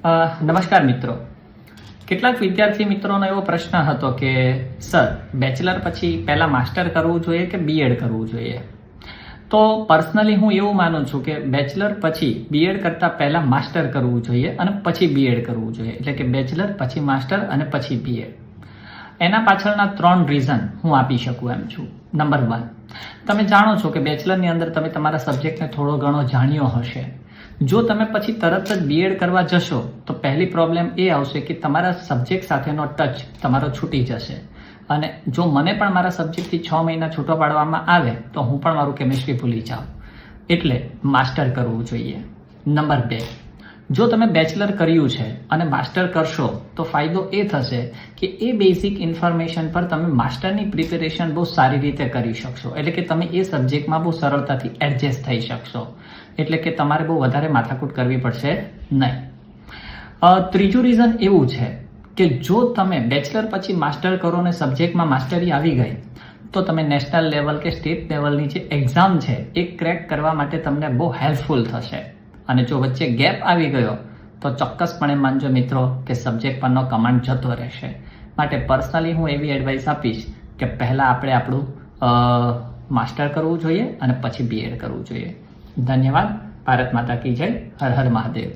નમસ્કાર મિત્રો. કેટલાક વિદ્યાર્થી મિત્રોનો એવો પ્રશ્ન હતો કે સર બેચલર પછી પહેલા માસ્ટર કરવું જોઈએ કે બીએડ કરવું જોઈએ? તો પર્સનલી હું એવું માનું છું કે બેચલર પછી બીએડ કરતા પહેલા માસ્ટર કરવું જોઈએ અને પછી બીએડ કરવું જોઈએ. એટલે કે બેચલર પછી માસ્ટર અને પછી બીએડ. એના પાછળના 3 રીઝન હું આપી શકું એમ છું. નંબર 1, તમે જાણો છો કે બેચલરની અંદર તમે તમારા સબ્જેક્ટને થોડો ઘણો જાણ્યો હશે. જો તમે પછી તરત જ બીએડ કરવા જશો તો પહેલી પ્રોબ્લેમ એ આવશે કે તમારા સબ્જેક્ટ સાથેનો ટચ તમારો છૂટી જશે. અને જો મને પણ મારા સબ્જેક્ટથી 6 મહિના છૂટો પાડવામાં આવે તો હું પણ મારું કેમિસ્ટ્રી ભૂલી જાઉં. એટલે માસ્ટર કરવું જોઈએ. નંબર 2, જો તમે બેચલર કર્યું છે અને માસ્ટર કરશો તો ફાયદો એ થશે કે એ બેઝિક ઇન્ફોર્મેશન પર તમે માસ્ટરની પ્રિપેરેશન બહુ સારી રીતે કરી શકશો. એટલે કે તમે એ સબ્જેક્ટમાં બહુ સરળતાથી એડજસ્ટ થઈ શકશો. એટલે કે તમારે બહુ વધારે માથાકૂટ કરવી પડશે નહીં. ત્રીજું રીઝન એવું છે કે જો તમે બેચલર પછી માસ્ટર કરો અને સબ્જેક્ટમાં માસ્ટરી આવી ગઈ તો તમે નેશનલ લેવલ કે સ્ટેટ લેવલની જે એક્ઝામ છે એ ક્રેક કરવા માટે તમને બહુ હેલ્પફુલ થશે. અને જો વચ્ચે ગેપ આવી ગયો તો ચોક્કસપણે માનજો મિત્રો કે સબ્જેક્ટ પરનો કમાન્ડ જતો રહેશે. માટે પર્સનલી હું એવી એડવાઇસ આપીશ કે પહેલાં આપણે આપણું માસ્ટર કરવું જોઈએ અને પછી બીએડ કરવું જોઈએ. ધન્યવાદ. ભારત માતા કી જય. હર હર મહાદેવ.